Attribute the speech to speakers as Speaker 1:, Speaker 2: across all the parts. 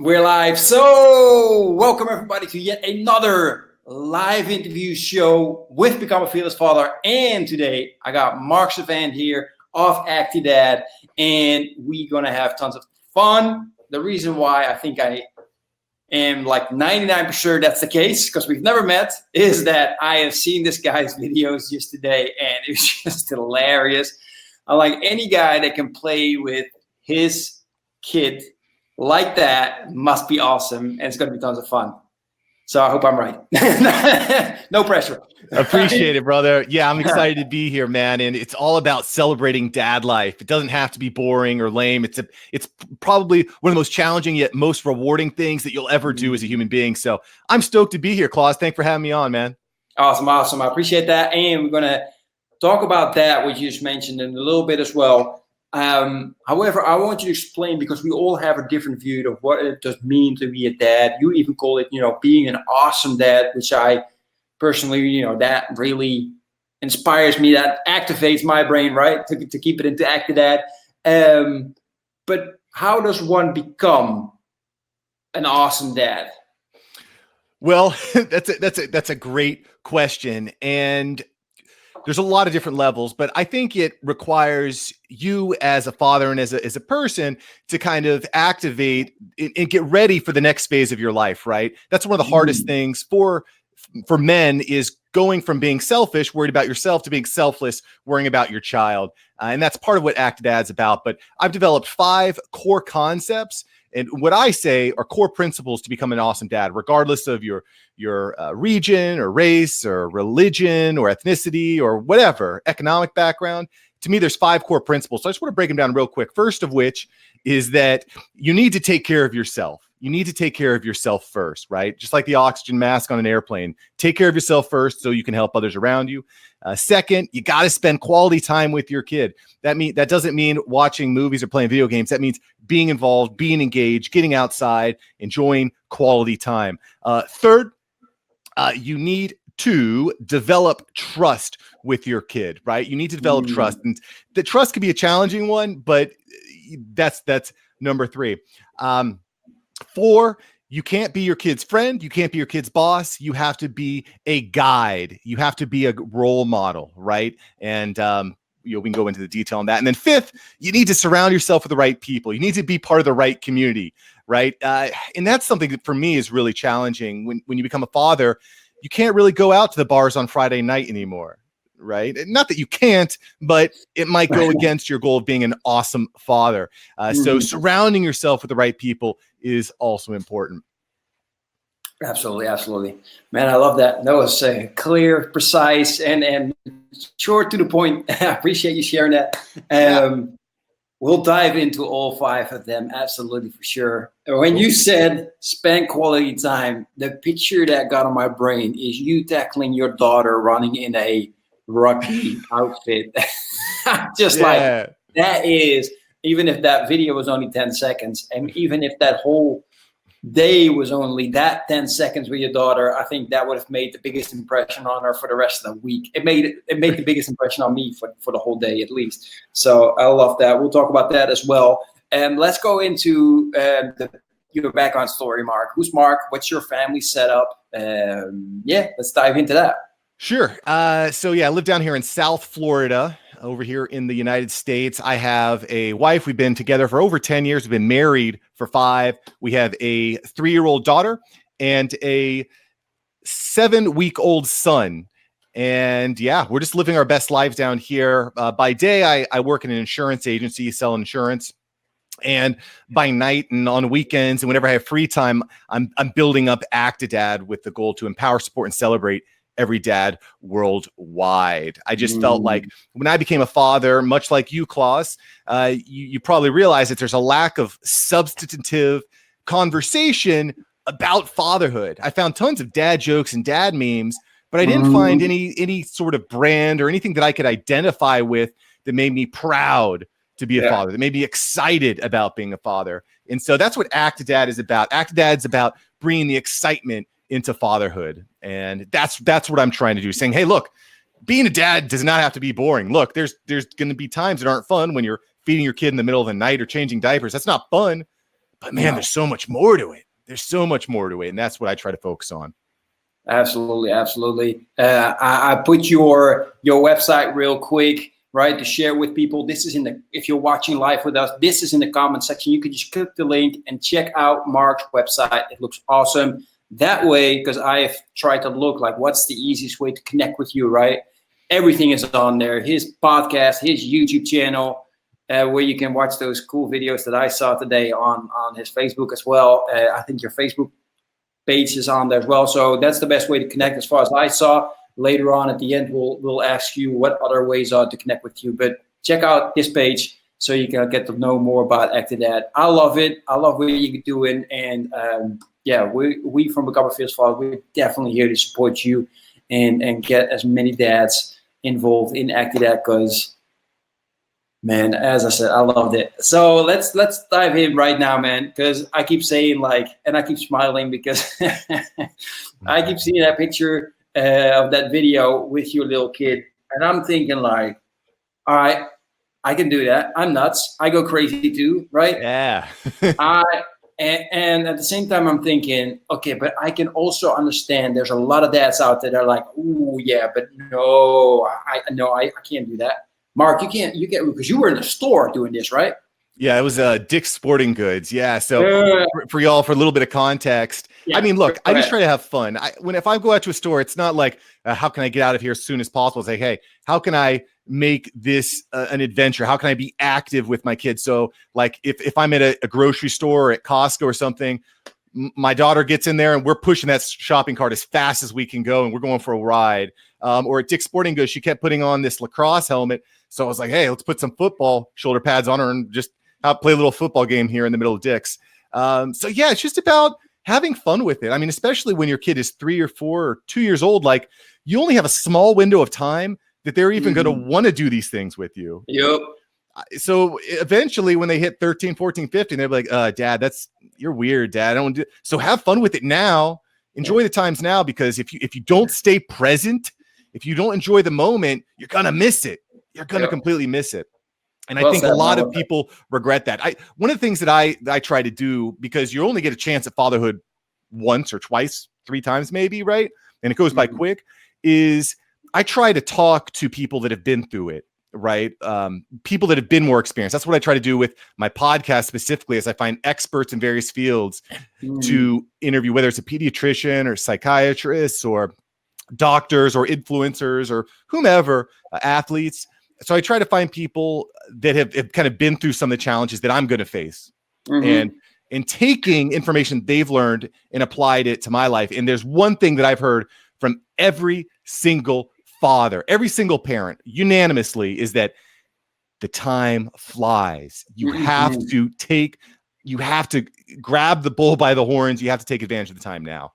Speaker 1: We're live. So, welcome everybody to yet another live interview show with Become a Fearless Father. And today I got Mark Savant here of Actidad, and we're going to have tons of fun. The reason why I think I am like 99% sure that's the case, because we've never met, is that I have seen this guy's videos just today, and it's just hilarious. I like any guy that can play with his kid like that must be awesome, and it's going to be tons of fun. So I hope I'm right. No pressure.
Speaker 2: Appreciate it, brother. Yeah, I'm excited to be here, man. And it's all about celebrating dad life. It doesn't have to be boring or lame. It's probably one of the most challenging yet most rewarding things that you'll ever do as a human being. So I'm stoked to be here, Klaas. Thanks for having me on, man.
Speaker 1: Awesome. I appreciate that. And we're going to talk about that, which you just mentioned in a little bit as well. However, I want you to explain, because we all have a different view of what it does mean to be a dad. You even call it, being an awesome dad, which I personally, that really inspires me. That activates my brain, right? To keep it into Actidad. But how does one become an awesome dad?
Speaker 2: Well, that's a great question. And there's a lot of different levels, but I think it requires you as a father and as a person to kind of activate and get ready for the next phase of your life, right? That's one of the hardest things for men, is going from being selfish, worried about yourself, to being selfless, worrying about your child. And that's part of what Actidad's about. But I've developed 5 core concepts, and what I say are core principles to become an awesome dad, regardless of your region or race or religion or ethnicity or whatever, economic background. To me, there's 5 core principles. So I just want to break them down real quick. First of which is that you need to take care of yourself. You need to take care of yourself first, right? Just like the oxygen mask on an airplane. Take care of yourself first so you can help others around you. Second, you got to spend quality time with your kid. That doesn't mean watching movies or playing video games. That means being involved, being engaged, getting outside, enjoying quality time. Third, you need to develop trust with your kid, right? You need to develop trust, and the trust can be a challenging one, but that's number 3. 4, you can't be your kid's friend. You can't be your kid's boss. You have to be a guide. You have to be a role model, right? And we can go into the detail on that. And then 5th, you need to surround yourself with the right people. You need to be part of the right community, right? And that's something that for me is really challenging. When you become a father, you can't really go out to the bars on Friday night anymore, right? Not that you can't, but it might go against your goal of being an awesome father. So surrounding yourself with the right people is also important.
Speaker 1: Absolutely. Man, I love that. That was clear, precise, and short to the point. I appreciate you sharing that. We'll dive into all 5 of them, absolutely, for sure. When you said spend quality time, the picture that got on my brain is you tackling your daughter running in a rugby outfit. Like, that is, even if that video was only 10 seconds, and even if that whole day was only that 10 seconds with your daughter, I think that would have made the biggest impression on her for the rest of the week. It made the biggest impression on me for the whole day, at least. So I love that. We'll talk about that as well. And let's go into your background story, Mark. Who's Mark? What's your family setup? Let's dive into that.
Speaker 2: Sure. I live down here in South Florida, over here in the United States. I have a wife. We've been together for over 10 years. We've been married for 5. We have a 3-year-old daughter and a 7-week-old son. And we're just living our best lives down here. By day, I work in an insurance agency, sell insurance. And by night and on weekends and whenever I have free time, I'm building up Actidad with the goal to empower, support, and celebrate every dad worldwide. I just felt like when I became a father, much like you, Klaas, you probably realize that there's a lack of substantive conversation about fatherhood. I found tons of dad jokes and dad memes, but I didn't find any sort of brand or anything that I could identify with that made me proud to be a father, that made me excited about being a father. And so that's what Actidad is about. Actidad is about bringing the excitement into fatherhood. And that's what I'm trying to do, saying, hey, look, being a dad does not have to be boring. Look, there's going to be times that aren't fun when you're feeding your kid in the middle of the night or changing diapers. That's not fun. But man, there's so much more to it. There's so much more to it. And that's what I try to focus on.
Speaker 1: Absolutely. Absolutely. I put your website real quick, right, to share with people. This is if you're watching live with us, this is in the comment section. You can just click the link and check out Mark's website. It looks awesome. That way, because I've tried to look like what's the easiest way to connect with you, right? Everything is on there. His podcast, his YouTube channel, where you can watch those cool videos that I saw today on his Facebook as well. I think your Facebook page is on there as well. So that's the best way to connect as far as I saw. Later on at the end, we'll ask you what other ways are to connect with you. But check out his page so you can get to know more about Actidad. I love it. I love what you're doing. And we from Become a Fierce Father, we're definitely here to support you and get as many dads involved in Actidad, because, man, as I said, I loved it. So let's dive in right now, man, because I keep saying and I keep smiling because I keep seeing that picture of that video with your little kid, and I'm thinking all right, I can do that. I'm nuts. I go crazy too, right?
Speaker 2: Yeah.
Speaker 1: And at the same time, I'm thinking, okay, but I can also understand there's a lot of dads out there that are like, ooh, yeah, but no, I can't do that. Mark, you can't, because you were in the store doing this, right?
Speaker 2: Yeah, it was Dick's Sporting Goods. Yeah. So for y'all, for a little bit of context, I mean, look, I just try to have fun. If I go out to a store, it's not like, how can I get out of here as soon as possible? Say, hey, how can I make this an adventure? How can I be active with my kids? So like if I'm at a grocery store or at Costco or something, my daughter gets in there and we're pushing that shopping cart as fast as we can go. And we're going for a ride. Or at Dick's Sporting Goods, she kept putting on this lacrosse helmet. So I was like, hey, let's put some football shoulder pads on her and just play a little football game here in the middle of Dick's. So yeah, it's just about having fun with it. I mean, especially when your kid is 3 or 4 or 2 years old, like you only have a small window of time that they're even going to want to do these things with you.
Speaker 1: Yep.
Speaker 2: So eventually when they hit 13, 14, 15, they're like, Dad, you're weird, Dad. I don't do. So have fun with it now. Enjoy the times now, because if you don't stay present, if you don't enjoy the moment, you're going to miss it. You're going to completely miss it. And I think a lot of people regret that. One of the things that I try to do, because you only get a chance at fatherhood once or twice, 3 times maybe, right? And it goes by quick, is I try to talk to people that have been through it, right? People that have been more experienced. That's what I try to do with my podcast specifically, as I find experts in various fields to interview, whether it's a pediatrician or psychiatrists or doctors or influencers or whomever, athletes. So I try to find people that have kind of been through some of the challenges that I'm going to face, and taking information they've learned and applied it to my life. And there's one thing that I've heard from every single father, every single parent unanimously, is that the time flies. You have to grab the bull by the horns. You have to take advantage of the time now.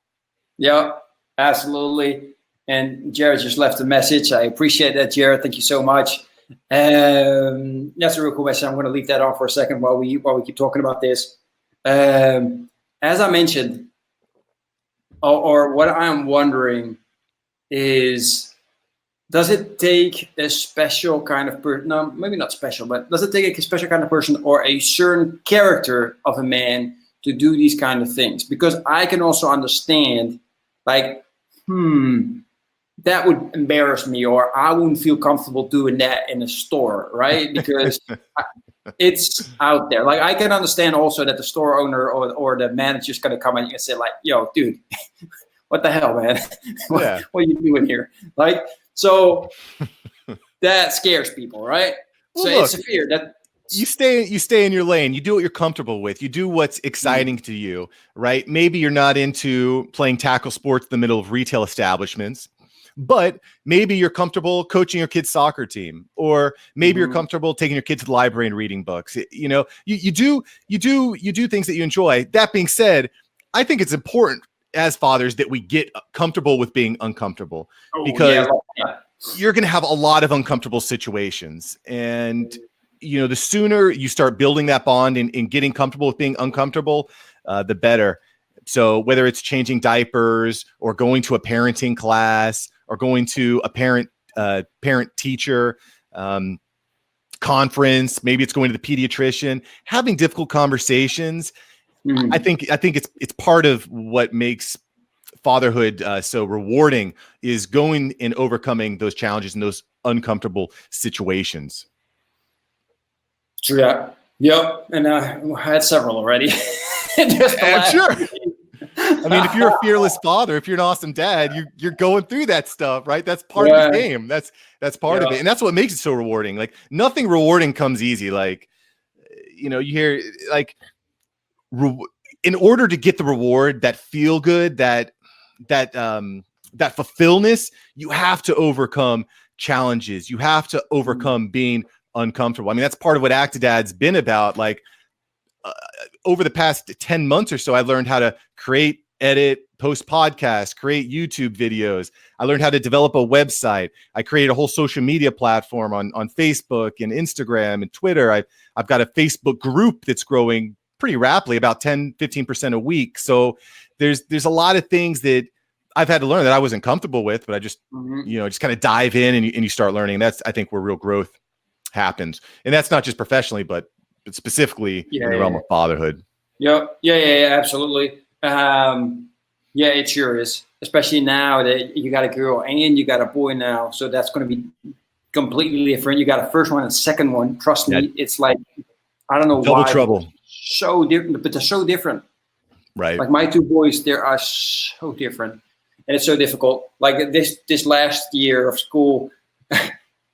Speaker 1: Yeah, absolutely. And Jared just left a message. I appreciate that, Jared. Thank you so much. That's a real cool message. I'm going to leave that on for a second while we keep talking about this. As I mentioned, or what I'm wondering is, does it take a special kind of person? No, maybe not special, but does it take a special kind of person or a certain character of a man to do these kind of things? Because I can also understand, like, that would embarrass me, or I wouldn't feel comfortable doing that in a store, right? Because it's out there. Like, I can understand also that the store owner or the manager's going to come in and say, like, yo, dude, what the hell, man? what are you doing here? Like, so that scares people, right?
Speaker 2: Well,
Speaker 1: so
Speaker 2: look,
Speaker 1: it's a fear that
Speaker 2: you stay in your lane. You do what you're comfortable with. You do what's exciting to you, right? Maybe you're not into playing tackle sports in the middle of retail establishments, but maybe you're comfortable coaching your kid's soccer team, or maybe you're comfortable taking your kid to the library and reading books. You know, you do things that you enjoy. That being said, I think it's important as fathers that we get comfortable with being uncomfortable, because you're going to have a lot of uncomfortable situations. And, you know, the sooner you start building that bond and getting comfortable with being uncomfortable, the better. So whether it's changing diapers or going to a parenting class or going to a parent teacher conference, maybe it's going to the pediatrician, having difficult conversations, I think it's part of what makes fatherhood so rewarding is going and overcoming those challenges and those uncomfortable situations.
Speaker 1: True. Yeah. Yep. And I had several already.
Speaker 2: I'm sure. I mean, if you're a fearless father, if you're an awesome dad, you're going through that stuff, right? That's part of the game. That's part of it. And that's what makes it so rewarding. Like nothing rewarding comes easy. Like, you know, you hear like in order to get the reward, that feel good, that fulfillment, you have to overcome challenges. You have to overcome being uncomfortable. I mean, that's part of what Actidad's been about. Like over the past 10 months or so, I learned how to create, edit, post podcasts, create YouTube videos. I learned how to develop a website. I created a whole social media platform on Facebook and Instagram and Twitter. I've got a Facebook group that's growing pretty rapidly, about 10-15% a week. So there's a lot of things that I've had to learn that I wasn't comfortable with, but I just, you know, just kind of dive in and you start learning. That's, I think, where real growth happens. And that's not just professionally, but specifically in the realm of fatherhood.
Speaker 1: Yeah, absolutely. Yeah, it sure is. Especially now that you got a girl and you got a boy now. So that's going to be completely different. You got a first one and a second one. Trust me, it's like, I don't know why.
Speaker 2: Double trouble.
Speaker 1: So different, but they're so different.
Speaker 2: Right.
Speaker 1: Like my two boys, they are so different. And it's so difficult. Like this last year of school,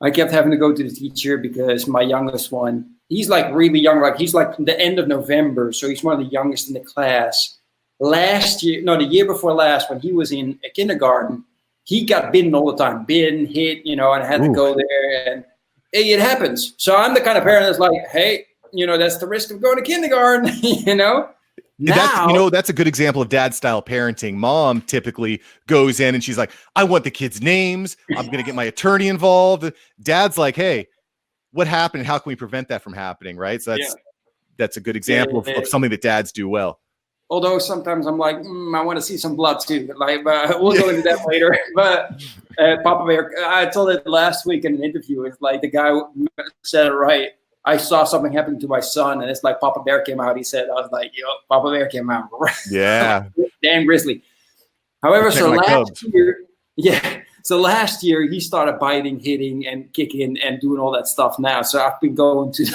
Speaker 1: I kept having to go to the teacher because my youngest one, he's like really young. Like he's like the end of November. So he's one of the youngest in the class. The year before last, when he was in a kindergarten, he got bitten all the time, hit, you know, and I had to go there, and it happens. So I'm the kind of parent that's like, hey, you know, that's the risk of going to kindergarten, you know?
Speaker 2: That's a good example of dad style parenting. Mom typically goes in and she's like, I want the kids' names. I'm going to get my attorney involved. Dad's like, hey, what happened? How can we prevent that from happening? Right. So that's a good example of something that dads do well.
Speaker 1: Although sometimes I'm like, I want to see some blood too. Like, we'll go into that later. But Papa Bear, I told it last week in an interview. It's like the guy said it right. I saw something happen to my son, and it's like Papa Bear came out. He said, I was like, yo, Papa Bear came out.
Speaker 2: Yeah.
Speaker 1: Damn grizzly. However, so last year he started biting, hitting, and kicking and doing all that stuff now. So I've been going to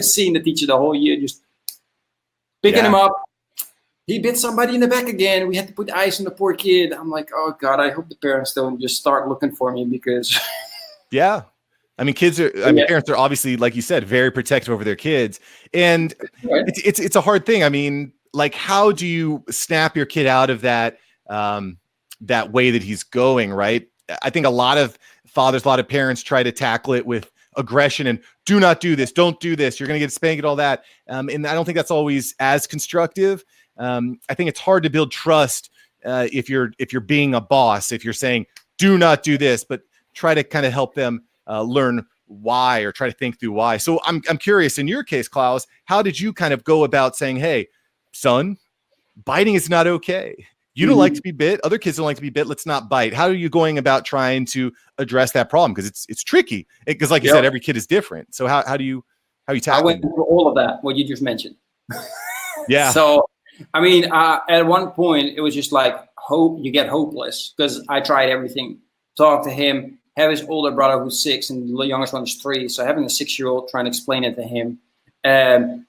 Speaker 1: seeing the teacher the whole year, just picking him up. He bit somebody in the back again. We had to put ice on the poor kid. I'm like, oh God, I hope the parents don't just start looking for me because.
Speaker 2: Yeah. I mean, parents are obviously, like you said, very protective over their kids. And it's a hard thing. I mean, like, how do you snap your kid out of that, that way that he's going, right? I think a lot of fathers, a lot of parents try to tackle it with aggression and do not do this, don't do this, you're going to get spanked and all that. And I don't think that's always as constructive. I think it's hard to build trust if you're being a boss, if you're saying, do not do this, but try to kind of help them learn why or try to think through why. So I'm curious, in your case, Klaas, how did you kind of go about saying, hey, son, biting is not okay. You don't like to be bit. Other kids don't like to be bit. Let's not bite. How are you going about trying to address that problem? Because it's tricky. Because like you said, every kid is different. So how do you tackle it?
Speaker 1: I went through all of that, what you just mentioned.
Speaker 2: Yeah.
Speaker 1: So, I mean, at one point, it was just like you get hopeless because I tried everything. Talk to him, have his older brother who's 6 and the youngest one is 3. So having a 6-year-old trying to explain it to him,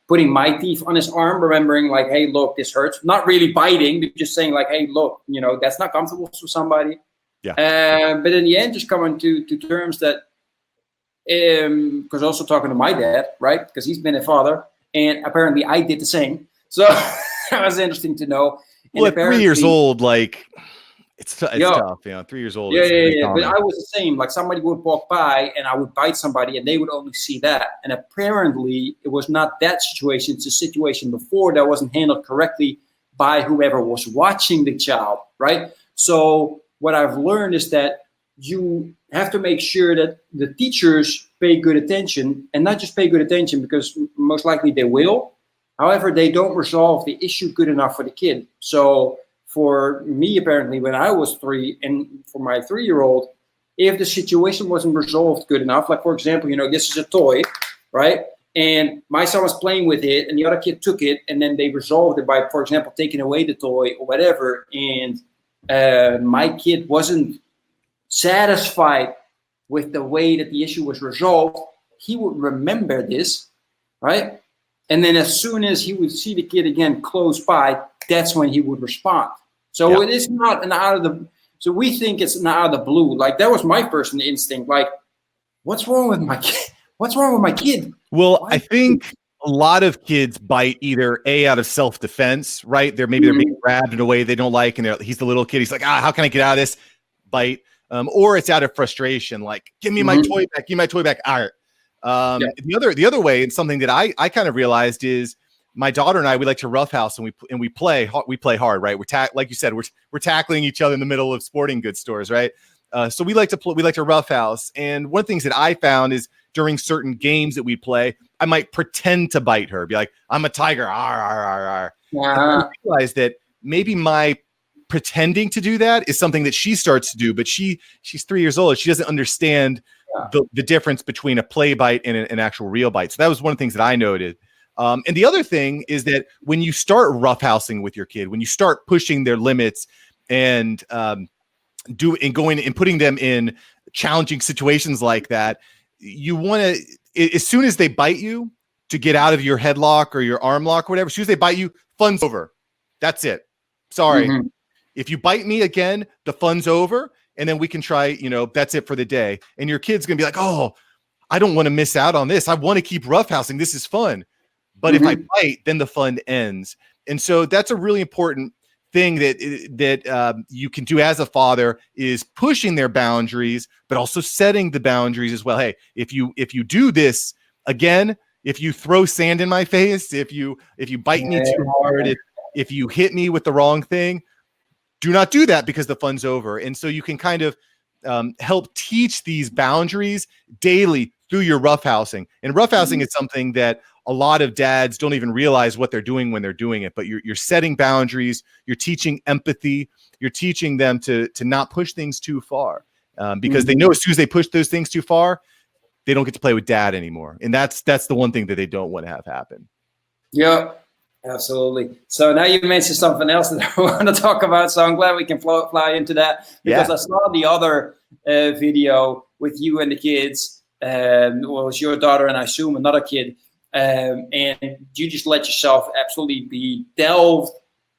Speaker 1: putting my teeth on his arm, remembering like, hey, look, this hurts. Not really biting, but just saying like, hey, look, you know, that's not comfortable for somebody.
Speaker 2: Yeah.
Speaker 1: But in the end, just coming to terms that, because also talking to my dad, right? Because he's been a father and apparently I did the same. So that was interesting to know. And
Speaker 2: well, at 3 years old, like it's tough, you know, 3 years old.
Speaker 1: Yeah. But I was the same. Like somebody would walk by and I would bite somebody and they would only see that. And apparently it was not that situation. It's a situation before that wasn't handled correctly by whoever was watching the child, right? So what I've learned is that you have to make sure that the teachers pay good attention, and not just pay good attention because most likely they will. However, they don't resolve the issue good enough for the kid. So for me, apparently, when I was 3 and for my 3-year-old, if the situation wasn't resolved good enough, like, for example, you know, this is a toy, right? and my son was playing with it, and the other kid took it, and then they resolved it by, for example, taking away the toy or whatever. And my kid wasn't satisfied with the way that the issue was resolved. He would remember this, right? And then as soon as he would see the kid again close by, that's when he would respond. So it is not an out of the, so we think it's an out of the blue. Like, that was my first instinct. Like, what's wrong with my kid? What's wrong with my kid?
Speaker 2: Well, I think a lot of kids bite either out of self-defense, right? They're being grabbed in a way they don't like, and he's the little kid. He's like, how can I get out of this? Bite. Or it's out of frustration, like, give me my toy back, give me my toy back. All right. The other way, and something that I kind of realized, is my daughter and I, we like to roughhouse, and we play hard, right? Like you said, we're tackling each other in the middle of sporting goods stores, right? So we like to roughhouse. And one of the things that I found is during certain games that we play, I might pretend to bite her, be like, I'm a tiger. Arr, arr, arr, arr. I realized that maybe my pretending to do that is something that she starts to do, but she's 3 years old. She doesn't understand the difference between a play bite and an actual real bite. So that was one of the things that I noted. And the other thing is that when you start roughhousing with your kid, when you start pushing their limits and going and putting them in challenging situations like that, you want to, as soon as they bite you, to get out of your headlock or your arm lock or whatever, as soon as they bite you, fun's over. That's it. Sorry. If you bite me again, the fun's over, and then we can try, that's it for the day. And your kid's going to be like, oh, I don't want to miss out on this. I want to keep roughhousing. This is fun. But if I bite, then the fun ends. And so that's a really important thing that you can do as a father, is pushing their boundaries, but also setting the boundaries as well. Hey, if you do this again, if you throw sand in my face, if you bite me too hard, if you hit me with the wrong thing, do not do that, because the fun's over. And so you can kind of help teach these boundaries daily through your roughhousing. And roughhousing is something that a lot of dads don't even realize what they're doing when they're doing it. But you're setting boundaries. You're teaching empathy. You're teaching them to not push things too far, because they know as soon as they push those things too far, they don't get to play with dad anymore. And that's the one thing that they don't want to have happen.
Speaker 1: Yeah. Absolutely. So now you mentioned something else that I want to talk about. So I'm glad we can fly into that, because I saw the other video with you and the kids. Well, it was your daughter and I assume another kid. And you just let yourself absolutely be delved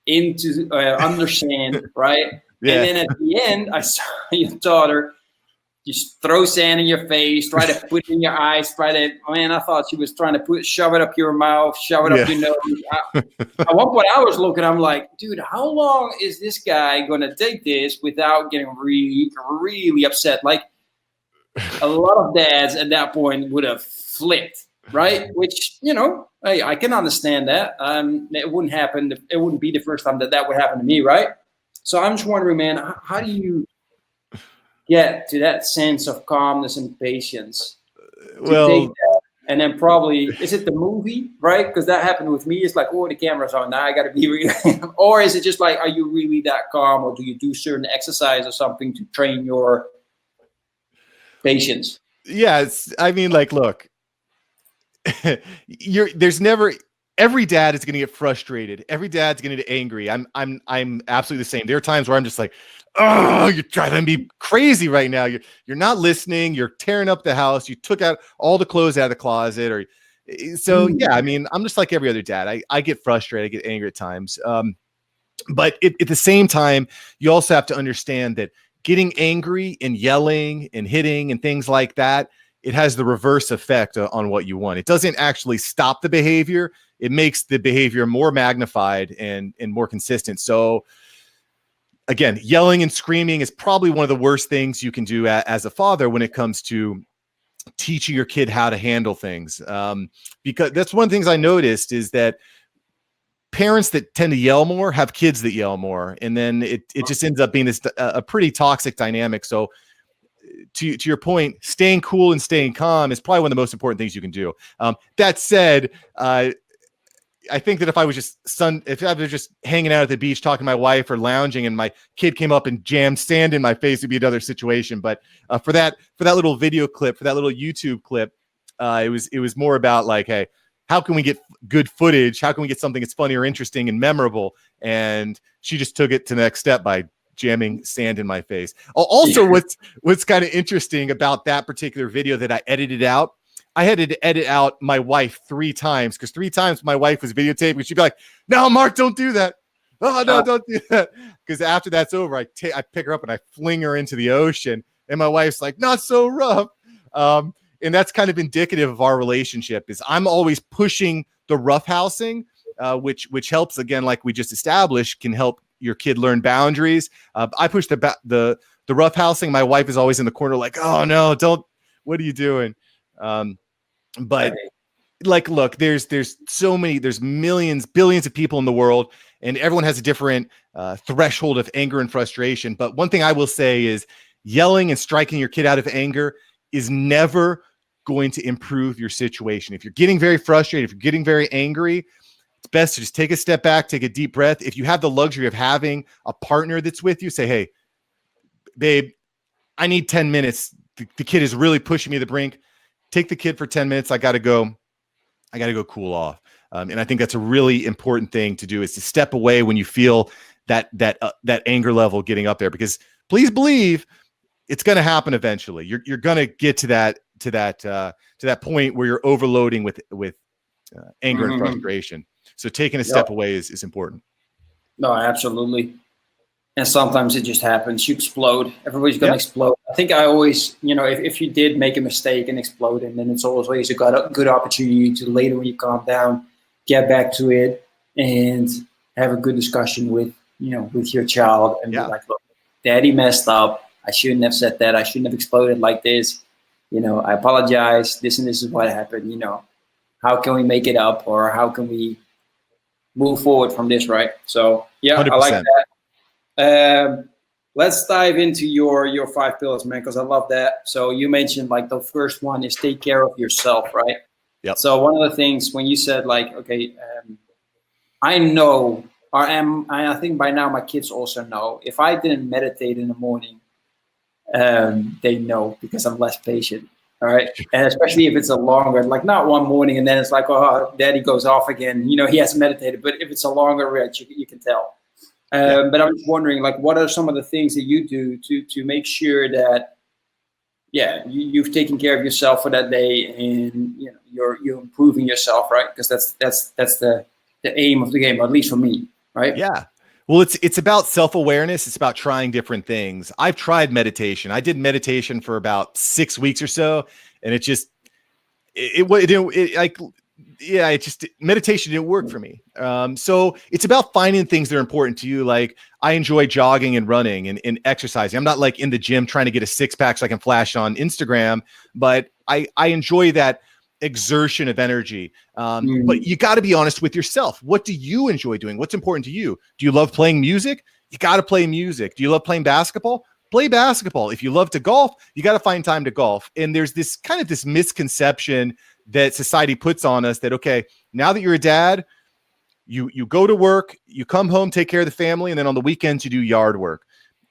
Speaker 1: into understand, right? Yeah. And then at the end, I saw your daughter just throw sand in your face, try to put it in your eyes, I thought she was trying to shove it up your mouth, shove it up your nose. At one point I was looking, I'm like, dude, how long is this guy going to take this without getting really, really upset? Like, a lot of dads at that point would have flipped, right? Which, hey, I can understand that. It wouldn't happen. It wouldn't be the first time that would happen to me, right? So I'm just wondering, man, how do you get to that sense of calmness and patience to take that? And then probably, is it the movie, right? Because that happened with me. It's like, oh, the camera's on, now I got to be really or is it just like, are you really that calm, or do you do certain exercise or something to train your patience?
Speaker 2: Yes. I mean, like, look, every dad is going to get frustrated. Every dad's going to get angry. I'm absolutely the same. There are times where I'm just like, oh, you're driving me crazy right now. You're not listening. You're tearing up the house. You took out all the clothes out of the closet. Yeah, I mean, I'm just like every other dad. I get frustrated. I get angry at times. But at the same time, you also have to understand that getting angry and yelling and hitting and things like that, it has the reverse effect on what you want. It doesn't actually stop the behavior. It makes the behavior more magnified and more consistent. So again, yelling and screaming is probably one of the worst things you can do as a father when it comes to teaching your kid how to handle things. Because that's one of the things I noticed, is that parents that tend to yell more have kids that yell more. And then it just ends up being a pretty toxic dynamic. So to your point, staying cool and staying calm is probably one of the most important things you can do. That said, I think that if I was just hanging out at the beach talking to my wife or lounging, and my kid came up and jammed sand in my face, it'd be another situation. But for that little video clip, for that little YouTube clip, It was more about like, hey, how can we get good footage? How can we get something that's funny or interesting and memorable? And she just took it to the next step by jamming sand in my face. Also, what's kind of interesting about that particular video that I edited out, I had to edit out my wife 3 times because 3 times my wife was videotaping. She'd be like, "No, Mark, don't do that. Oh no, don't do that." Because after that's over, I pick her up and I fling her into the ocean, and my wife's like, "Not so rough." And that's kind of indicative of our relationship. Is I'm always pushing the roughhousing, which helps, again, like we just established, can help your kid learn boundaries. I push the roughhousing. My wife is always in the corner, like, "Oh no, don't! What are you doing?" But like, look, there's so many, there's millions, billions of people in the world, and everyone has a different threshold of anger and frustration. But one thing I will say is yelling and striking your kid out of anger is never going to improve your situation. If you're getting very frustrated, if you're getting very angry, it's best to just take a step back, take a deep breath. If you have the luxury of having a partner that's with you, say, "Hey, babe, I need 10 minutes. The kid is really pushing me to the brink. Take the kid for 10 minutes. I got to go cool off." And I think that's a really important thing to do, is to step away when you feel that anger level getting up there, because please believe it's going to happen eventually. You're going to get to that point where you're overloading with anger and frustration. So taking a step away is important.
Speaker 1: No, absolutely. And sometimes it just happens. You explode. Everybody's going to explode. I think I always, if you did make a mistake and explode, and then it's always a good opportunity to later, when you calm down, get back to it and have a good discussion with your child and be like, "Look, Daddy messed up. I shouldn't have said that. I shouldn't have exploded like this. I apologize. This and this is what happened. How can we make it up, or how can we move forward from this?" Right. So 100%. I like that. Let's dive into your 5 pillars, man, because I love that. So you mentioned, like, the first one is take care of yourself, right?
Speaker 2: Yep.
Speaker 1: So one of the things when you said, like, okay, I know, I think by now my kids also know, if I didn't meditate in the morning, they know, because I'm less patient. All right. And especially if it's a longer, like, not one morning and then it's like, "Oh, Daddy goes off again. He hasn't meditated." But if it's a longer read, you can tell. But I'm just wondering, like, what are some of the things that you do to make sure that, you've taken care of yourself for that day, and you're improving yourself, right? Because that's the aim of the game, at least for me, right?
Speaker 2: Yeah. Well, it's about self-awareness. It's about trying different things. I've tried meditation. I did meditation for about 6 weeks or so, and meditation didn't work for me. So it's about finding things that are important to you. Like, I enjoy jogging and running and exercising. I'm not like in the gym trying to get a 6-pack so I can flash on Instagram, but I enjoy that exertion of energy. But you got to be honest with yourself. What do you enjoy doing? What's important to you? Do you love playing music? You got to play music. Do you love playing basketball? Play basketball. If you love to golf, you got to find time to golf. And there's this misconception that society puts on us that, okay, now that you're a dad, you go to work, you come home, take care of the family, and then on the weekends you do yard work.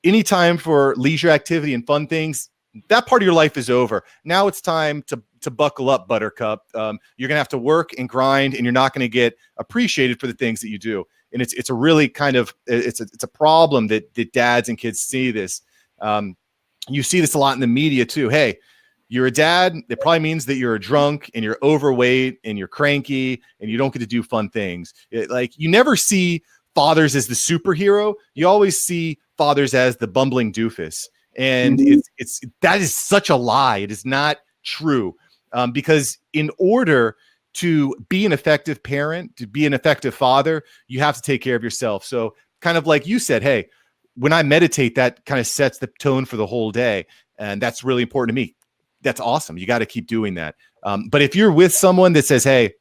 Speaker 2: Any time for leisure activity and fun things, that part of your life is over. Now it's time to buckle up, buttercup. You're gonna have to work and grind, and you're not gonna get appreciated for the things that you do. And it's a really kind of it's a problem that dads and kids see this. You see this a lot in the media too. Hey, you're a dad, it probably means that you're a drunk and you're overweight and you're cranky and you don't get to do fun things. Like, you never see fathers as the superhero. You always see fathers as the bumbling doofus. And that is such a lie. It is not true. Because in order to be an effective parent, to be an effective father, you have to take care of yourself. So kind of like you said, hey, when I meditate, that kind of sets the tone for the whole day. And that's really important to me. That's awesome. You got to keep doing that. But if you're with someone that says, hey,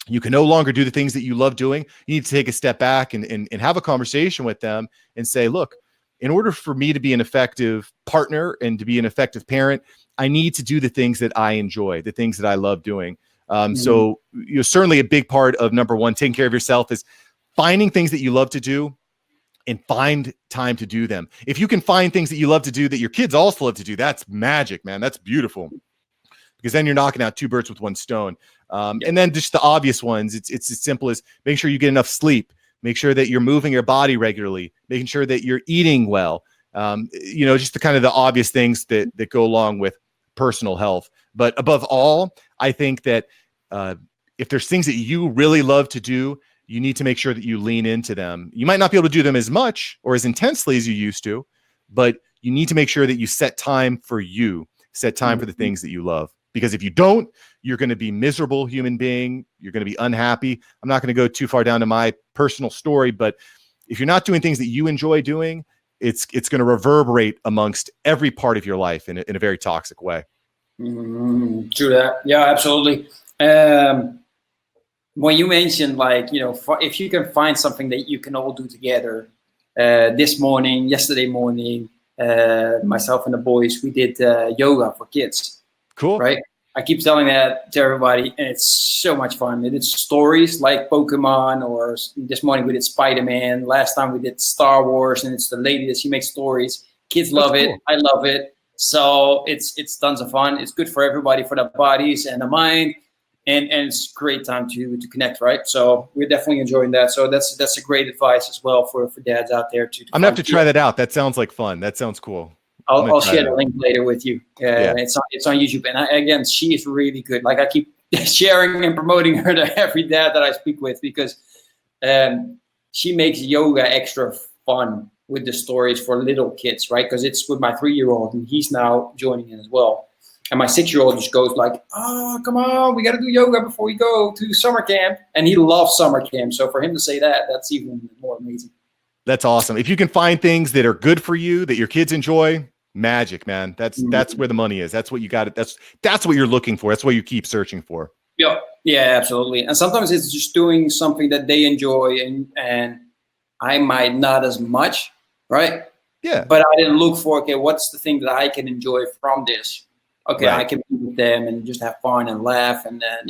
Speaker 2: you can no longer do the things that you love doing, you need to take a step back and have a conversation with them and say, look, in order for me to be an effective partner and to be an effective parent, I need to do the things that I enjoy, the things that I love doing. So certainly a big part of number one, taking care of yourself, is finding things that you love to do and find time to do them. If you can find things that you love to do that your kids also love to do, that's magic, man. That's beautiful. because then you're knocking out two birds with one stone. And then just the obvious ones, it's as simple as making sure you get enough sleep, make sure that you're moving your body regularly, making sure that you're eating well. Just the kind of the obvious things that go along with personal health. But above all, I think that if there's things that you really love to do, you need to make sure that you lean into them. You might not be able to do them as much or as intensely as you used to, but you need to make sure that you set time for you, set time for the things that you love. Because if you don't, you're going to be a miserable human being. You're going to be unhappy. I'm not going to go too far down to my personal story, but if you're not doing things that you enjoy doing, it's going to reverberate amongst every part of your life in a very toxic way.
Speaker 1: True that. Yeah, absolutely. When you mentioned, like, if you can find something that you can all do together, yesterday morning, myself and the boys, we did yoga for kids.
Speaker 2: Cool.
Speaker 1: Right? I keep telling that to everybody, and it's so much fun. And it's stories like Pokemon, or this morning we did Spider-Man. Last time we did Star Wars, and it's the lady that she makes stories. Kids love it. Cool. I love it. So it's tons of fun. It's good for everybody, for the bodies and the mind. And it's a great time to connect, right? So we're definitely enjoying that. So that's a great advice as well for dads out there. I'm
Speaker 2: gonna have to try that out. That sounds like fun. That sounds cool.
Speaker 1: I'll share the link later with you. It's on YouTube. And again, she is really good. Like, I keep sharing and promoting her to every dad that I speak with, because she makes yoga extra fun with the stories for little kids, right? Because it's with my 3-year-old, and he's now joining in as well. And my 6-year-old just goes like, oh, come on, we got to do yoga before we go to summer camp. And he loves summer camp. So for him to say that, that's even more amazing.
Speaker 2: That's awesome. If you can find things that are good for you, that your kids enjoy, magic, man. That's where the money is. That's what you got. That's what you're looking for. That's what you keep searching for.
Speaker 1: Yeah, absolutely. And sometimes it's just doing something that they enjoy, and I might not as much, right?
Speaker 2: Yeah.
Speaker 1: But I didn't look for, okay, what's the thing that I can enjoy from this? Okay, right. I can be with them and just have fun and laugh, and then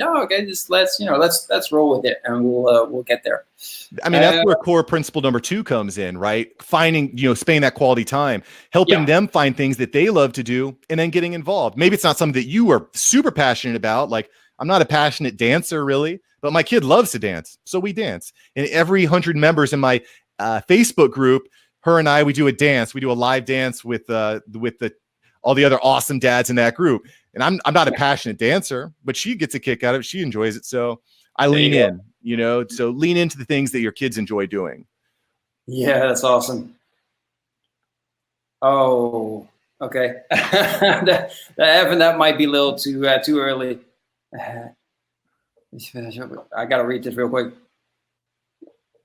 Speaker 1: just let's roll with it, and we'll get there.
Speaker 2: I mean, that's where core principle number 2 comes in, right? Finding, spending that quality time, helping them find things that they love to do, and then getting involved. Maybe it's not something that you are super passionate about. Like, I'm not a passionate dancer really, but my kid loves to dance, so we dance. And every 100 members in my Facebook group, her and I, we do a dance. We do a live dance with all the other awesome dads in that group. And I'm not a passionate dancer, but she gets a kick out of it. She enjoys it. So I lean in, so lean into the things that your kids enjoy doing.
Speaker 1: Yeah, that's awesome. Oh, okay. that might be a little too early. I got to read this real quick.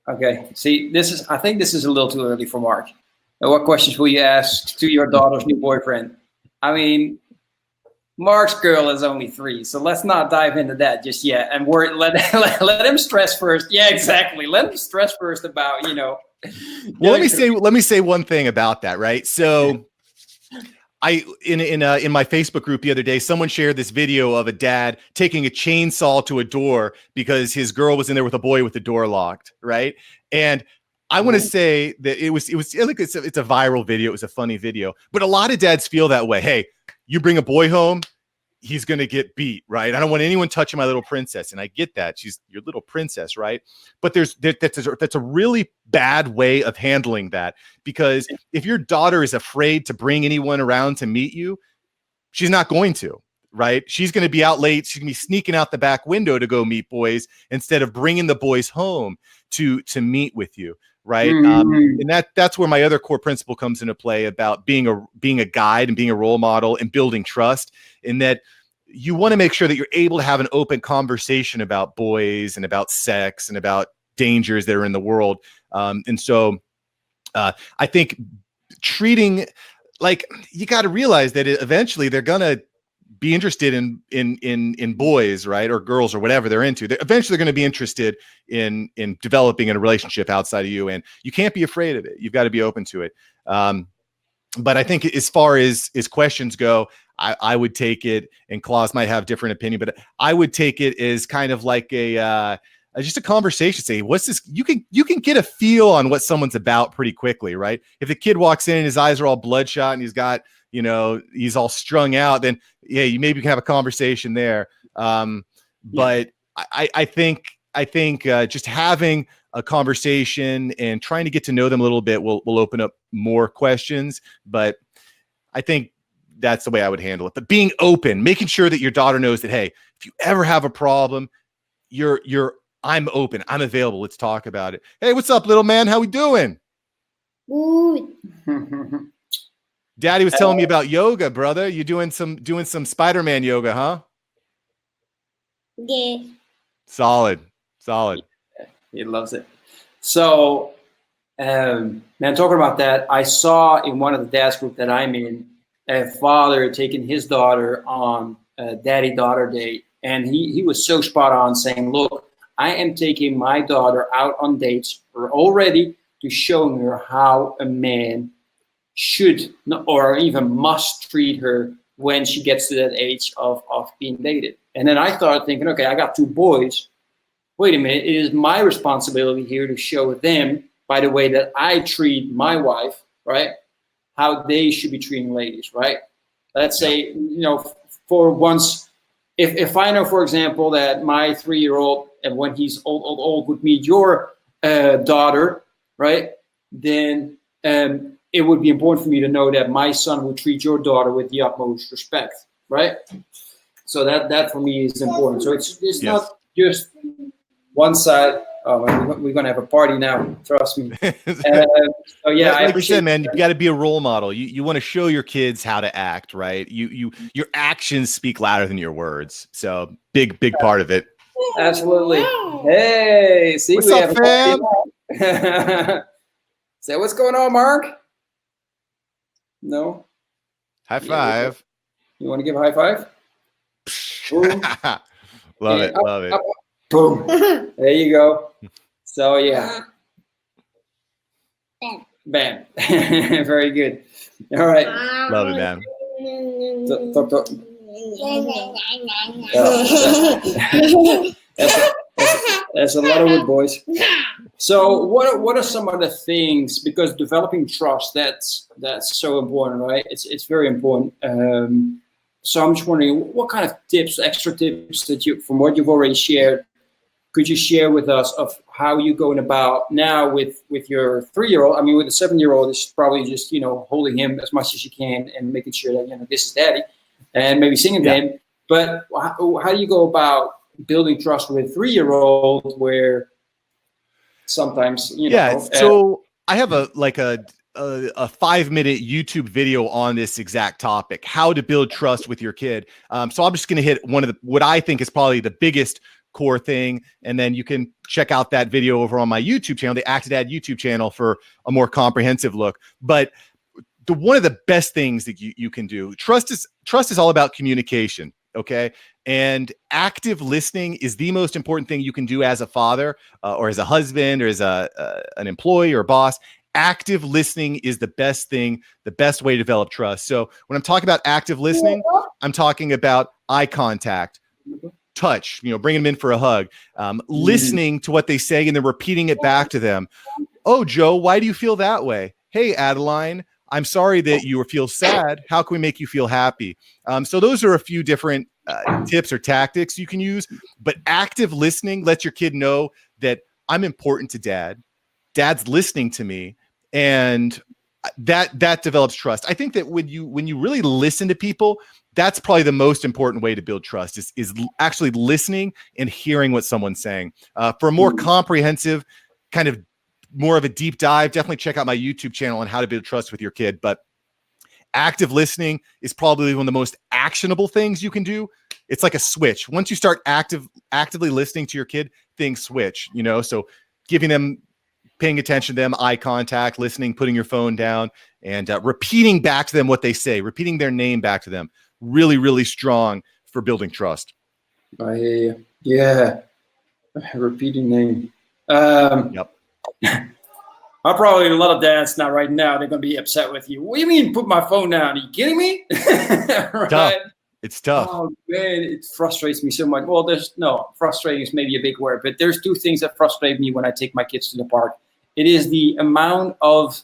Speaker 1: Okay. See, I think this is a little too early for Mark. What questions will you ask to your daughter's new boyfriend? I mean, Mark's girl is only 3, so let's not dive into that just yet. And let him stress first. Yeah, exactly. Let him stress first about, Well,
Speaker 2: let me say one thing about that, right? So in my Facebook group the other day, someone shared this video of a dad taking a chainsaw to a door because his girl was in there with a boy with the door locked, right? And I want to say that it's a viral video. It was a funny video, but a lot of dads feel that way. Hey, you bring a boy home, he's going to get beat, right? I don't want anyone touching my little princess. And I get that. She's your little princess, right? But that's a really bad way of handling that, because if your daughter is afraid to bring anyone around to meet you, she's not going to, right? She's going to be out late. She's going to be sneaking out the back window to go meet boys instead of bringing the boys home to meet with you. Right. And that's where my other core principle comes into play about being a guide and being a role model and building trust, in that you want to make sure that you're able to have an open conversation about boys and about sex and about dangers that are in the world. And so I think treating, like, you got to realize that eventually they're going to be interested in boys, right? Or girls, or whatever they're into. Eventually they're going to be interested in developing a relationship outside of you. And you can't be afraid of it. You've got to be open to it. But I think as far as questions go, I would take it, and Klaas might have different opinion, but I would take it as kind of like just a conversation. Say, what's this? You can get a feel on what someone's about pretty quickly, right? If the kid walks in and his eyes are all bloodshot and he's got, he's all strung out, then yeah, you maybe can have a conversation there. But I think just having a conversation and trying to get to know them a little bit will open up more questions. But I think that's the way I would handle it. But being open, making sure that your daughter knows that, hey, if you ever have a problem, I'm open, I'm available. Let's talk about it. Hey, what's up, little man? How we doing?
Speaker 3: Good.
Speaker 2: Daddy was telling me about yoga, brother. You doing some Spider-Man yoga, huh?
Speaker 3: Yeah.
Speaker 2: Solid.
Speaker 1: He loves it. So, man, talking about that, I saw in one of the dad's group that I'm in, a father taking his daughter on a daddy-daughter date. And he was so spot on saying, look, I am taking my daughter out on dates already to show her how a man should or even must treat her when she gets to that age of being dated. And then I started thinking, okay, I got 2 boys. Wait a minute, it is my responsibility here to show them, by the way that I treat my wife, right, how they should be treating ladies, right? Let's say, for once, if I know, for example, that my 3-year-old, and when he's old would meet your daughter, right, then it would be important for me to know that my son would treat your daughter with the utmost respect, right? So that for me is important. So it's not just one side. Oh, we're gonna have a party now. Trust me. So yeah,
Speaker 2: like you said, man, you got to be a role model. You want to show your kids how to act, right? Your actions speak louder than your words. So big part of it.
Speaker 1: Absolutely. Hey, see,
Speaker 2: what's up, fam?
Speaker 1: Say, what's going on, Mark? No.
Speaker 2: High five.
Speaker 1: You want to give a high five?
Speaker 2: Love it.
Speaker 1: Boom. There you go. So yeah. Bam. Very good. All right.
Speaker 2: Love it, man.
Speaker 1: That's a lot of wood, boys. So what are some of the things, because developing trust, that's so important, right? It's very important. So I'm just wondering, what kind of tips, extra tips that from what you've already shared, could you share with us of how you're going about now with your 3-year-old? I mean, with a 7-year-old, it's probably just, holding him as much as you can and making sure that, this is daddy, and maybe singing to him. But how do you go about building trust with a 3-year-old where sometimes,
Speaker 2: So I have a 5-minute YouTube video on this exact topic, how to build trust with your kid. So I'm just going to hit what I think is probably the biggest core thing. And then you can check out that video over on my YouTube channel, the Actidad YouTube channel, for a more comprehensive look. But one of the best things that you can do, trust is all about communication. Okay. And active listening is the most important thing you can do as a father or as a husband or as an employee or boss. Active listening is the best thing, the best way to develop trust. So when I'm talking about active listening, I'm talking about eye contact, touch, bringing them in for a hug, listening to what they say and then repeating it back to them. Oh, Joe, why do you feel that way? Hey, Adeline, I'm sorry that you feel sad. How can we make you feel happy? So those are a few different tips or tactics you can use. But active listening lets your kid know that I'm important to dad. Dad's listening to me. And that develops trust. I think that when you really listen to people, that's probably the most important way to build trust is actually listening and hearing what someone's saying. For a more comprehensive, kind of more of a deep dive, definitely check out my YouTube channel on how to build trust with your kid. But active listening is probably one of the most actionable things you can do. It's like a switch. Once you start actively listening to your kid, things switch, so paying attention to them, eye contact, listening, putting your phone down, and repeating back to them what they say, repeating their name back to them. Really, really strong for building trust.
Speaker 1: I hear you. Yeah. Repeating name.
Speaker 2: Yep.
Speaker 1: I'm probably a lot of dads now right now. They're going to be upset with you. What do you mean put my phone down? Are you kidding me? Right?
Speaker 2: Tough. It's tough.
Speaker 1: Oh, man, it frustrates me so much. Well, frustrating is maybe a big word, but there's 2 things that frustrate me when I take my kids to the park. It is the amount of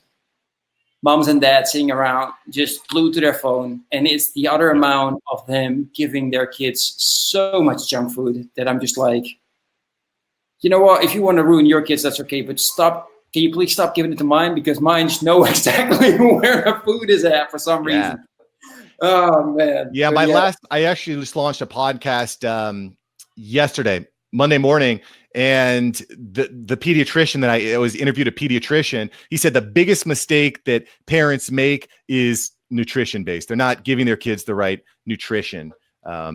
Speaker 1: moms and dads sitting around just glued to their phone, and it's the other amount of them giving their kids so much junk food that I'm just like, you know what? If you want to ruin your kids, that's okay, but stop. Can you please stop giving it to mine, because mine just know exactly where the food is at for some reason. Oh man.
Speaker 2: Yeah, I actually just launched a podcast yesterday, Monday morning, and the pediatrician that I was interviewed, a pediatrician, he said the biggest mistake that parents make is nutrition based. They're not giving their kids the right nutrition. I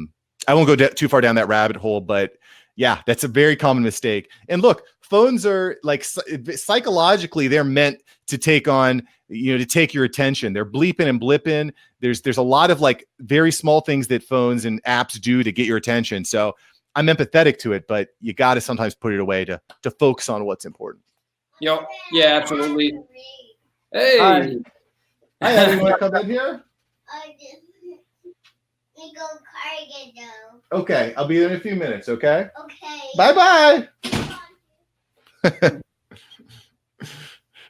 Speaker 2: won't go too far down that rabbit hole, but yeah, that's a very common mistake. And look, phones are like psychologically, they're meant to take on, to take your attention. They're bleeping and blipping. There's a lot of like very small things that phones and apps do to get your attention. So I'm empathetic to it, but you got to sometimes put it away to focus on what's important.
Speaker 1: Yep. Yeah, absolutely. Hey.
Speaker 2: Hi, Abby, you want to come in here?
Speaker 3: Go Cardigan though.
Speaker 2: Okay, I'll be there in a few minutes, okay?
Speaker 3: Okay.
Speaker 2: Bye-bye.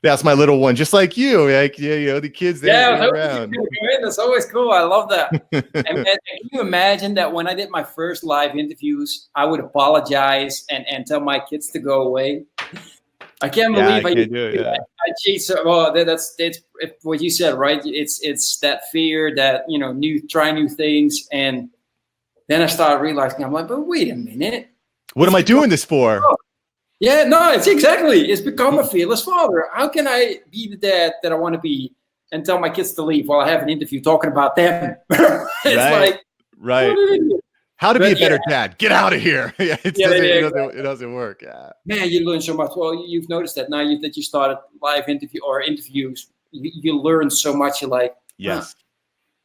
Speaker 2: That's my little one, just like you. Like, the kids there around.
Speaker 1: That's always cool. I love that. And can you imagine that when I did my first live interviews, I would apologize and tell my kids to go away? I can't believe I do it. Yeah. I cheat. Well, that's what you said, right? It's that fear that try new things, and then I started realizing, I'm like, but wait a minute,
Speaker 2: what am I doing this for?
Speaker 1: Yeah, no, it's become a fearless father. How can I be the dad that I want to be and tell my kids to leave while I have an interview talking about them? It's
Speaker 2: right. How to be a better dad. Get out of here. It doesn't work. Yeah. Man,
Speaker 1: you learn so much. Well, you've noticed that now that you started live interviews, you learn so much. You're like,
Speaker 2: yes.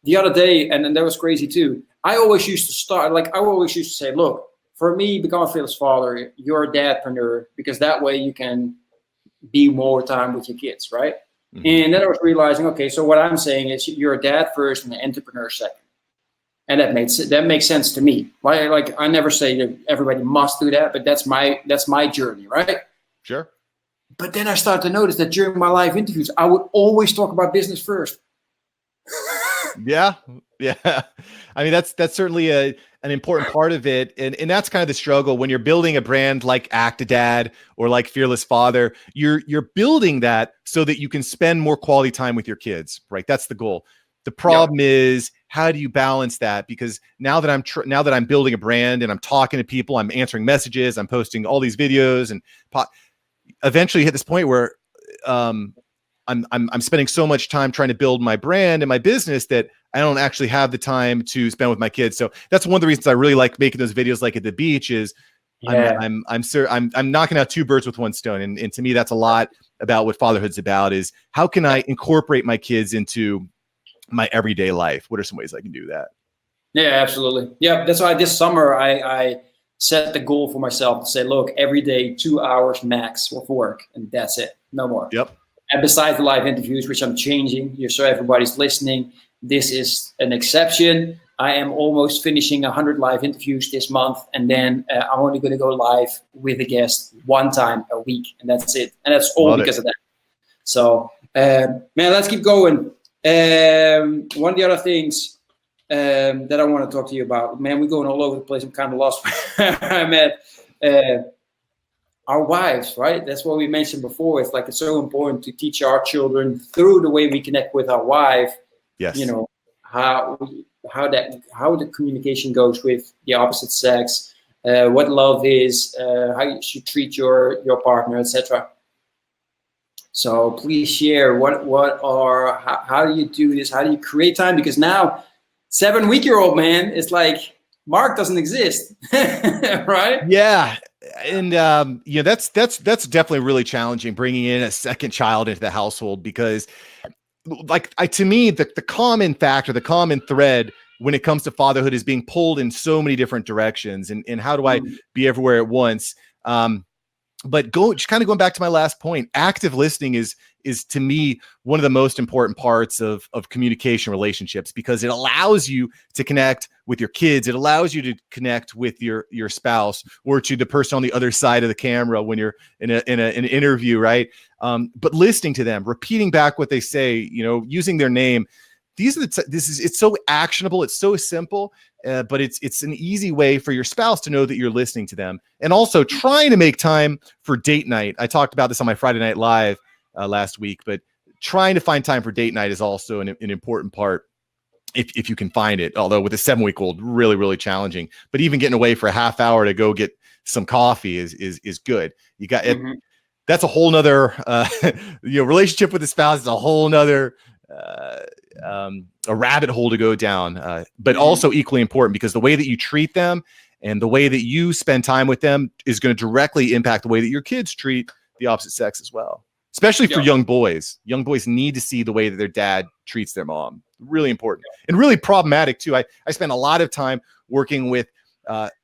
Speaker 1: The other day, and that was crazy too. I always used to say, look, for me, become a fearless father, you're a dadpreneur, because that way you can be more time with your kids, right? Mm-hmm. And then I was realizing, okay, so what I'm saying is you're a dad first and an entrepreneur second. And that makes sense to me. Like I never say that everybody must do that, but that's my journey, right?
Speaker 2: Sure.
Speaker 1: But then I started to notice that during my live interviews, I would always talk about business first.
Speaker 2: Yeah. I mean, that's certainly an important part of it, and that's kind of the struggle when you're building a brand like Actidad or like Fearless Father. You're building that so that you can spend more quality time with your kids, right? That's the goal. The problem is, how do you balance that? Because now that I'm building a brand and I'm talking to people, I'm answering messages, I'm posting all these videos, and eventually hit this point where I'm spending so much time trying to build my brand and my business that I don't actually have the time to spend with my kids. So that's one of the reasons I really like making those videos, like at the beach, is I'm knocking out two birds with one stone. And to me, that's a lot about what fatherhood's about, is how can I incorporate my kids into my everyday life? What are some ways I can do that?
Speaker 1: Yeah, absolutely. Yeah, that's why this summer I set the goal for myself to say, look, every day 2 hours max of work, and that's it, no more.
Speaker 2: Yep.
Speaker 1: And besides the live interviews, which I'm changing, so everybody's listening, this is an exception. I am almost finishing 100 live interviews this month, and then I'm only going to go live with a guest one time a week, and that's it. And that's all because of that. So, man, let's keep going. One of the other things that I want to talk to you about, man, we're going all over the place. I'm kind of lost where I'm at. Our wives, right? That's what we mentioned before. It's like, it's so important to teach our children through the way we connect with our wife.
Speaker 2: Yes.
Speaker 1: How the communication goes with the opposite sex, what love is, how you should treat your partner, etc. So please share how do you do this? How do you create time? Because now 7-week-old man is like, Mark doesn't exist, right?
Speaker 2: Yeah. And that's definitely really challenging, bringing in a second child into the household, because to me, the common factor, the common thread when it comes to fatherhood is being pulled in so many different directions, and how do I be everywhere at once? But just kind of going back to my last point, active listening is is to me one of the most important parts of communication relationships, because it allows you to connect with your kids. It allows you to connect with your spouse or to the person on the other side of the camera when you're in an interview, right? But listening to them, repeating back what they say, using their name. It's so actionable. It's so simple, but it's an easy way for your spouse to know that you're listening to them. And also trying to make time for date night. I talked about this on my Friday Night Live last week, but trying to find time for date night is also an important part if you can find it. Although with a 7-week-old, really, really challenging. But even getting away for a half hour to go get some coffee is good. You got it. That's a whole nother, relationship with the spouse is a whole nother a rabbit hole to go down, but also equally important, because the way that you treat them and the way that you spend time with them is going to directly impact the way that your kids treat the opposite sex as well, especially for young boys. Young boys need to see the way that their dad treats their mom. Really important and really problematic too. I spend a lot of time working with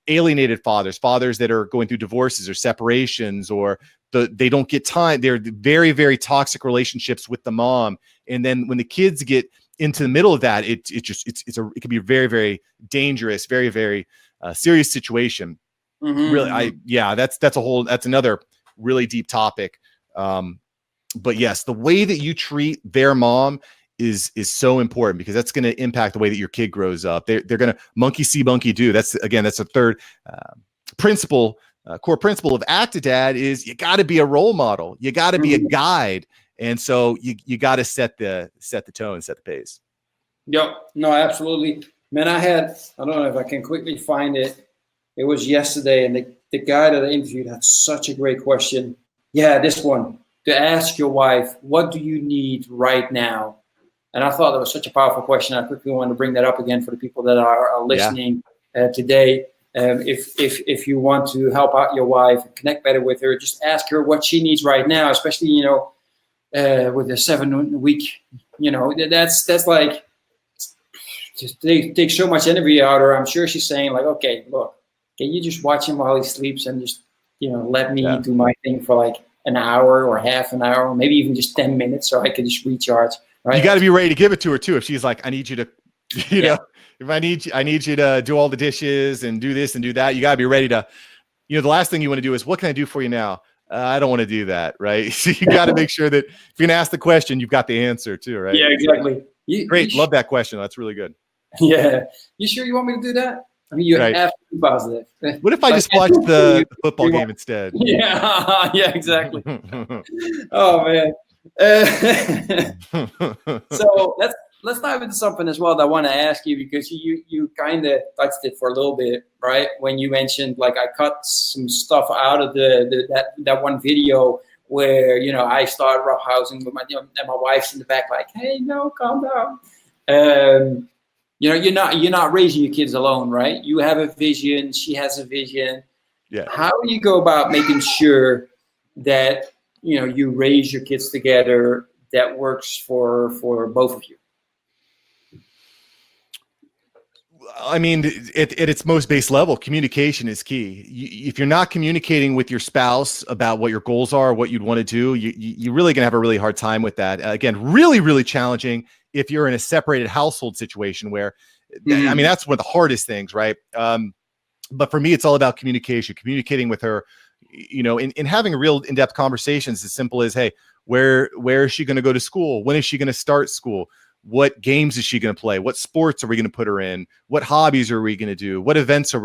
Speaker 2: alienated fathers that are going through divorces or separations, or they don't get time. They're very, very toxic relationships with the mom. And then when the kids get into the middle of that, it can be a very, very dangerous, very, very serious situation. Really, that's another really deep topic. But yes, the way that you treat their mom is so important, because that's going to impact the way that your kid grows up. They're going to monkey see, monkey do. That's a third principle. Core principle of Actidad is you got to be a role model. You got to be a guide. And so you got to set the tone, set the pace.
Speaker 1: Yep. No, absolutely. Man, I don't know if I can quickly find it. It was yesterday, and the guy that I interviewed had such a great question. Yeah, this one. To ask your wife, what do you need right now? And I thought that was such a powerful question. I quickly want to bring that up again for the people that are listening today. If you want to help out your wife, connect better with her, just ask her what she needs right now, especially, with a 7-week, that's like, just take so much energy out of her. I'm sure she's saying like, okay, look, can you just watch him while he sleeps and just, let me do my thing for like an hour or half an hour, or maybe even just 10 minutes so I can just recharge. Right? You
Speaker 2: got to be ready to give it to her too. If she's like, I need you to, if I need you to do all the dishes and do this and do that, you got to be ready to, the last thing you want to do is, what can I do for you now? I don't want to do that. Right. So you got to make sure that if you're going to ask the question, you've got the answer too. Right.
Speaker 1: Yeah, exactly.
Speaker 2: Great. Love that question. That's really good.
Speaker 1: Yeah. You sure you want me to do that? I mean, you're absolutely positive.
Speaker 2: What if I just watched the football game instead?
Speaker 1: Yeah. Yeah, exactly. Oh man. So let's dive into something as well that I want to ask you, because you kind of touched it for a little bit, right? When you mentioned, like, I cut some stuff out of that one video where, I started roughhousing with and my wife's in the back like, hey, no, calm down. You're not raising your kids alone, right? You have a vision. She has a vision.
Speaker 2: Yeah.
Speaker 1: How do you go about making sure that, you raise your kids together that works for both of you?
Speaker 2: I mean, at its most base level, communication is key. If you're not communicating with your spouse about what your goals are, what you'd want to do, you're really going to have a really hard time with that. Again, really, really challenging if you're in a separated household situation where, I mean, that's one of the hardest things, right? But for me, it's all about communicating with her, in having real in-depth conversations as simple as, hey, where is she going to go to school? When is she going to start school? What games is she going to play? What sports are we going to put her in? What hobbies are we going to do? What events where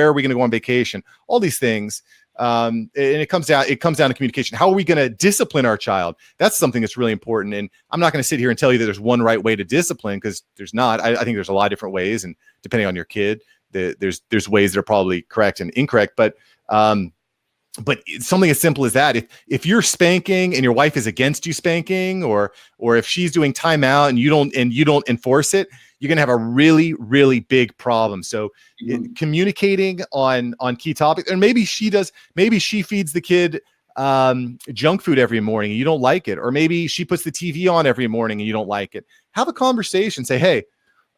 Speaker 2: are we going to go on vacation? All these things. And it comes down to communication. How are we going to discipline our child? That's something that's really important. And I'm not going to sit here and tell you that there's one right way to discipline, because there's not. I think there's a lot of different ways, and depending on your kid, there's ways that are probably correct and incorrect. But something as simple as that, if you're spanking and your wife is against you spanking, or if she's doing timeout and you don't enforce it, you're going to have a really, really big problem. So communicating on key topics, and maybe she feeds the kid junk food every morning and you don't like it, or maybe she puts the TV on every morning and you don't like it. Have a conversation. Say, hey,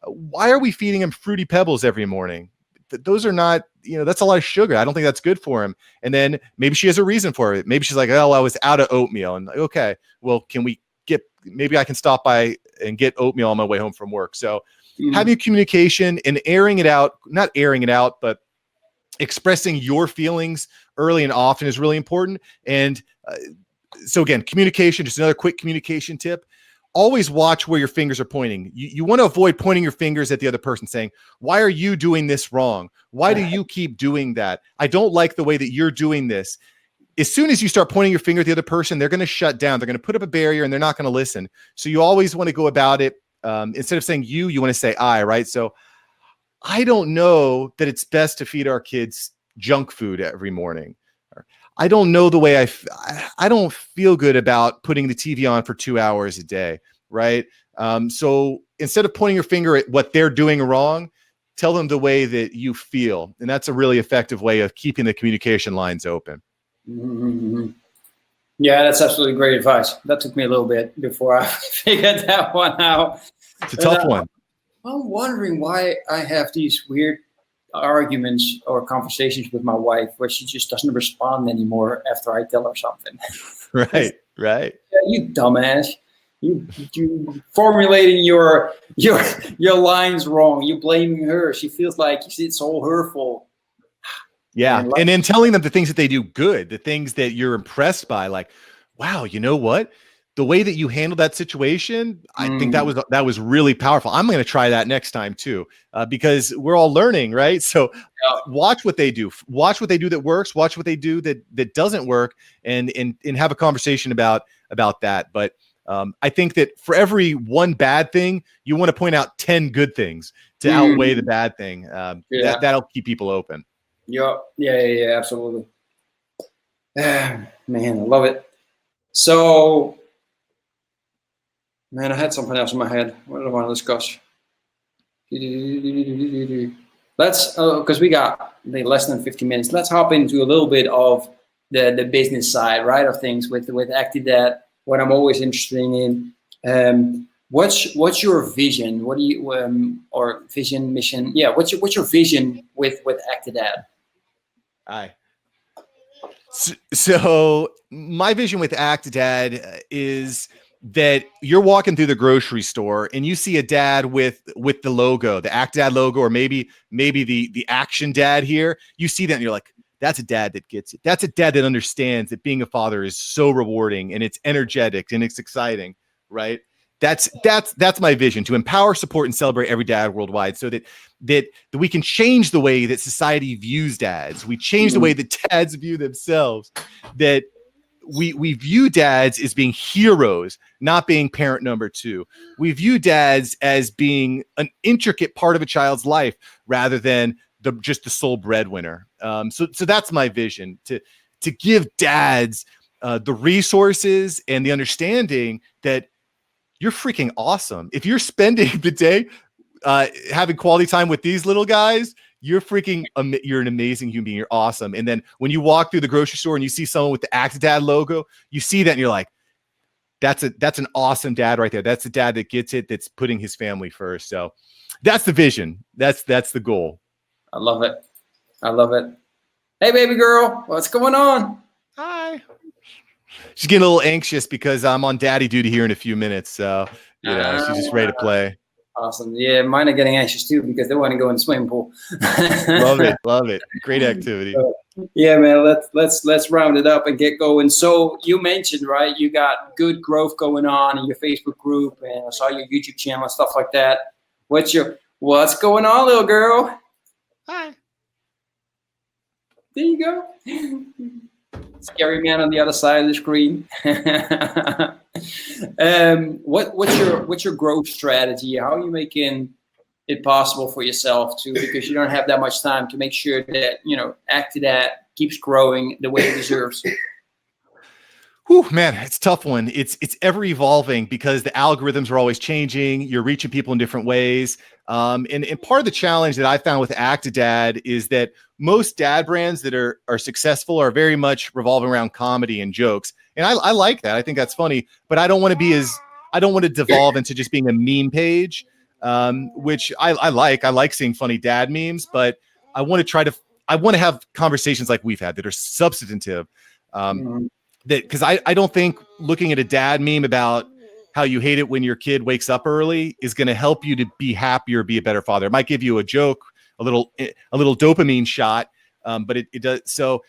Speaker 2: why are we feeding him Fruity Pebbles every morning? those are not, that's a lot of sugar. I don't think that's good for him. And then maybe she has a reason for it. Maybe she's like, oh, I was out of oatmeal. And like, okay, well, maybe I can stop by and get oatmeal on my way home from work. So having communication and not airing it out, but expressing your feelings early and often is really important. And so again, communication, just another quick communication tip. Always watch where your fingers are pointing. You want to avoid pointing your fingers at the other person saying, why are you doing this wrong? Why do you keep doing that? I don't like the way that you're doing this. As soon as you start pointing your finger at the other person, they're going to shut down. They're going to put up a barrier and they're not going to listen. So you always want to go about it. Instead of saying you want to say I, right? So I don't know that it's best to feed our kids junk food every morning. I don't know the way I don't feel good about putting the TV on for 2 hours a day, right? So instead of pointing your finger at what they're doing wrong, tell them the way that you feel. And that's a really effective way of keeping the communication lines open.
Speaker 1: Mm-hmm. Yeah, that's absolutely great advice. That took me a little bit before I figured that one out.
Speaker 2: It's a tough one.
Speaker 1: I'm wondering why I have these weird arguments or conversations with my wife where she just doesn't respond anymore after I tell her something.
Speaker 2: Right.
Speaker 1: Yeah, you dumbass. You formulating your lines wrong. You blaming her. She feels like it's all her fault.
Speaker 2: Yeah. And then telling them the things that they do good, the things that you're impressed by, like, wow, you know what? The way that you handled that situation, I think that was really powerful. I'm going to try that next time too, because we're all learning, right? So watch what they do. Watch what they do that works. Watch what they do that doesn't work, and have a conversation about that. But I think that for every one bad thing, you want to point out 10 good things to outweigh the bad thing. That'll keep people open.
Speaker 1: Yeah, absolutely. Man, I love it. So, man, I had something else in my head. What did I want to discuss? Let's, because we got less than 15 minutes. Let's hop into a little bit of the business side, right, of things with Actidad. What I'm always interested in. What's your vision? What do you or vision, mission? Yeah, what's your vision with Actidad?
Speaker 2: Aye. So my vision with Actidad is that you're walking through the grocery store and you see a dad with the logo, the Actidad logo, or maybe the Action Dad here. You see that and you're like, that's a dad that gets it. That's a dad that understands that being a father is so rewarding and it's energetic and it's exciting, right? That's my vision, to empower, support, and celebrate every dad worldwide, so that we can change the way that society views dads. We change the way that dads view themselves. That we view dads as being heroes, not being parent number two. We view dads as being an intricate part of a child's life rather than just the sole breadwinner. So that's my vision, to give dads the resources and the understanding that you're freaking awesome. If you're spending the day having quality time with these little guys, you're an amazing human being. You're awesome. And then when you walk through the grocery store and you see someone with the Actidad logo, you see that and you're like, that's an awesome dad right there. That's the dad that gets it, that's putting his family first. So that's the vision. That's the goal.
Speaker 1: I love it. Hey, baby girl, what's going on?
Speaker 2: Hi. She's getting a little anxious because I'm on daddy duty here in a few minutes. So, she's just ready to play.
Speaker 1: Awesome. Yeah, mine are getting anxious too because they want to go in the swimming pool.
Speaker 2: Love it. Great activity.
Speaker 1: Yeah, man, let's round it up and get going. So you mentioned, right, you got good growth going on in your Facebook group, and I saw your YouTube channel and stuff like that. What's going on, little girl?
Speaker 2: Hi.
Speaker 1: There you go. Scary man on the other side of the screen. What's your growth strategy? How are you making it possible for yourself to, because you don't have that much time, to make sure that Actidad keeps growing the way it deserves?
Speaker 2: Whew, man, it's a tough one. It's ever evolving because the algorithms are always changing. You're reaching people in different ways. And part of the challenge that I found with Actidad is that most dad brands that are successful are very much revolving around comedy and jokes. And I like that. I think that's funny, but I don't want to devolve into just being a meme page, which I like. I like seeing funny dad memes, but I want to have conversations like we've had that are substantive. That because I don't think looking at a dad meme about how you hate it when your kid wakes up early is going to help you to be happier, be a better father. It might give you a joke, a little dopamine shot, but it does. So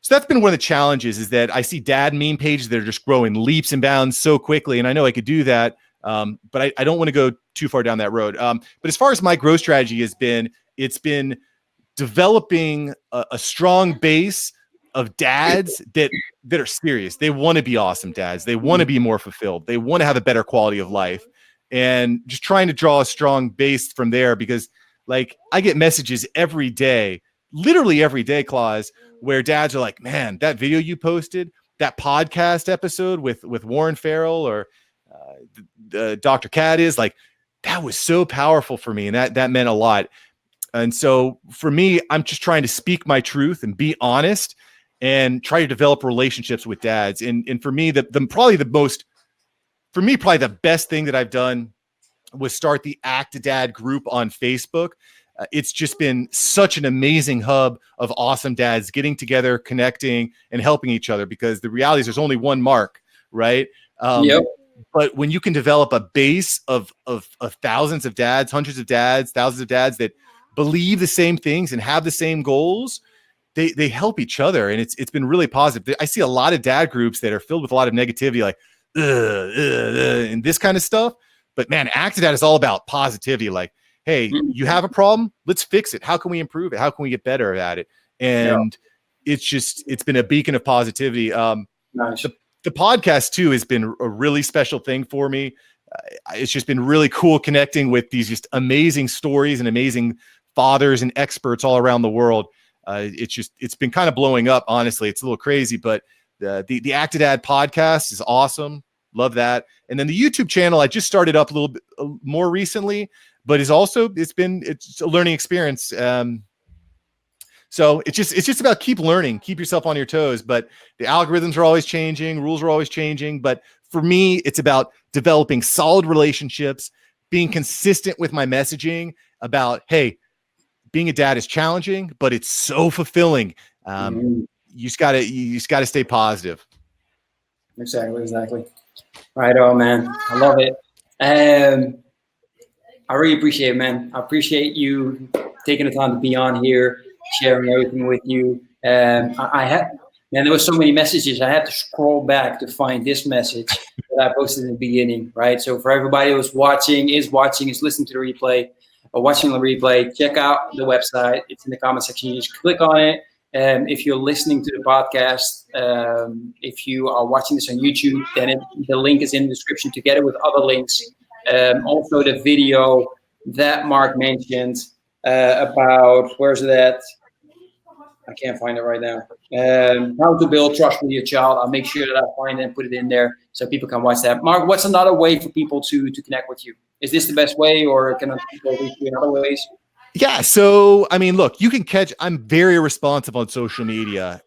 Speaker 2: that's been one of the challenges, is that I see dad meme pages that are just growing leaps and bounds so quickly, and I know I could do that, but I don't want to go too far down that road. But as far as my growth strategy has been, it's been developing a strong base of dads that are serious. They want to be awesome dads. They want to be more fulfilled. They want to have a better quality of life, and just trying to draw a strong base from there, because like I get messages every day, literally every day, Klaas, where dads are like, man, that video you posted, that podcast episode with Warren Farrell or Dr. Cat is like, that was so powerful for me. And that meant a lot. And so for me, I'm just trying to speak my truth and be honest and try to develop relationships with dads. And for me, probably the best thing that I've done was start the Actidad group on Facebook. It's just been such an amazing hub of awesome dads getting together, connecting, and helping each other, because the reality is there's only one Mark, right?
Speaker 1: Yep.
Speaker 2: But when you can develop a base of thousands of dads, hundreds of dads, thousands of dads that believe the same things and have the same goals, they help each other. And it's been really positive. I see a lot of dad groups that are filled with a lot of negativity, like, and this kind of stuff. But man, Actidad is all about positivity. Like, hey, you have a problem, let's fix it. How can we improve it? How can we get better at it? And it's been a beacon of positivity.
Speaker 1: Nice.
Speaker 2: The podcast too has been a really special thing for me. It's just been really cool connecting with these just amazing stories and amazing fathers and experts all around the world. It's been kind of blowing up. Honestly, it's a little crazy, but the Actidad podcast is awesome. Love that. And then the YouTube channel, I just started up a little bit more recently, but it's a learning experience. So it's just about keep learning, keep yourself on your toes, but the algorithms are always changing, rules are always changing. But for me, it's about developing solid relationships, being consistent with my messaging about, hey, being a dad is challenging, but it's so fulfilling. You just gotta stay positive.
Speaker 1: Exactly. Right on, man. I love it. I really appreciate it, man. I appreciate you taking the time to be on here, sharing everything with you. There were so many messages. I had to scroll back to find this message that I posted in the beginning, right? So for everybody who's watching, is listening to the replay, or watching the replay, check out the website. It's in the comment section. You just click on it. If you're listening to the podcast, if you are watching this on YouTube, then the link is in the description together with other links. Also the video that Mark mentioned about, where's it at? I can't find it right now. How to build trust with your child. I'll make sure that I find it and put it in there so people can watch that. Mark, what's another way for people to connect with you? Is this the best way, or can people reach you in other ways?
Speaker 2: Yeah. So, I mean, look, I'm very responsive on social media.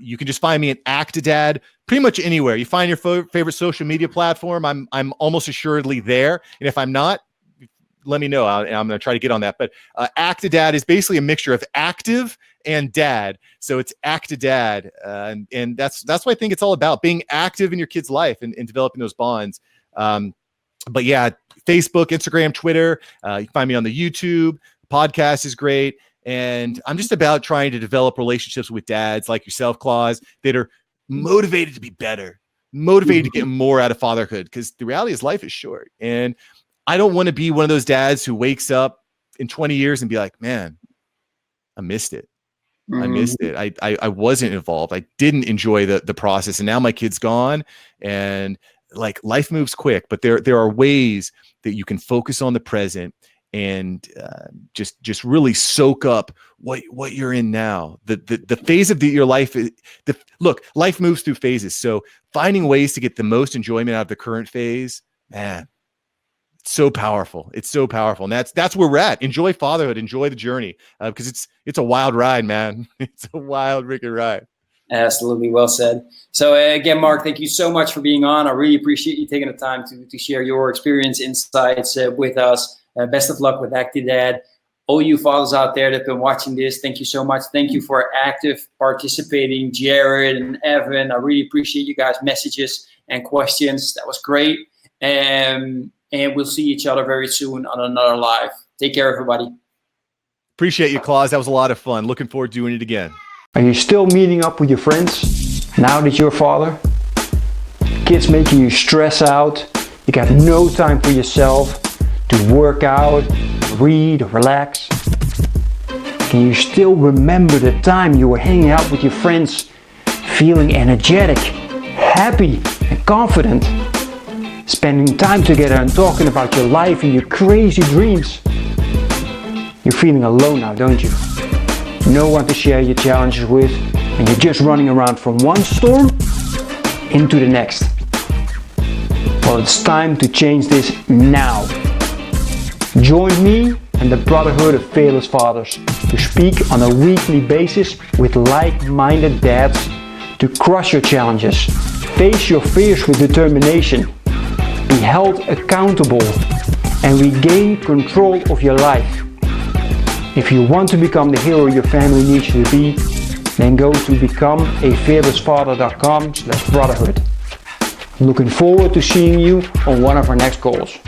Speaker 2: You can just find me at Actidad pretty much anywhere. You find your favorite social media platform, I'm almost assuredly there. And if I'm not, let me know. I'm going to try to get on that. But Actidad is basically a mixture of active and dad. So it's Actidad. And that's what I think it's all about, being active in your kid's life and developing those bonds. But yeah, Facebook, Instagram, Twitter, you can find me on the YouTube. Podcast is great. And I'm just about trying to develop relationships with dads like yourself, Klaas, that are motivated to be better, motivated to get more out of fatherhood, because the reality is life is short. And I don't want to be one of those dads who wakes up in 20 years and be like, man, I missed it. I missed it. I wasn't involved. I didn't enjoy the process. And now my kid's gone, and like life moves quick, but there are ways that you can focus on the present and just really soak up what you're in now. The phase of your life. Look, life moves through phases. So finding ways to get the most enjoyment out of the current phase, man, it's so powerful. It's so powerful. And that's where we're at. Enjoy fatherhood. Enjoy the journey, because it's a wild ride, man. It's a wild freaking ride.
Speaker 1: Absolutely. Well said. So again, Mark, thank you so much for being on. I really appreciate you taking the time to share your experience, insights with us. Best of luck with Actidad. all you fathers out there that have been watching this, thank you so much. Thank you for active participating, Jared and Evan. I really appreciate you guys' messages and questions. That was great. And we'll see each other very soon on another live. Take care, everybody.
Speaker 2: Appreciate you, Klaas. That was a lot of fun. Looking forward to doing it again.
Speaker 4: Are you still meeting up with your friends now that you're a father? Kids making you stress out. You got no time for yourself to work out, read, or relax. Can you still remember the time you were hanging out with your friends, feeling energetic, happy, and confident? Spending time together and talking about your life and your crazy dreams. You're feeling alone now, don't you? No one to share your challenges with, and you're just running around from one storm into the next. Well, it's time to change this now. Join me and the Brotherhood of Fearless Fathers to speak on a weekly basis with like-minded dads to crush your challenges, face your fears with determination, be held accountable, and regain control of your life. If you want to become the hero your family needs you to be, then go to becomeafearlessfather.com/brotherhood. Looking forward to seeing you on one of our next calls.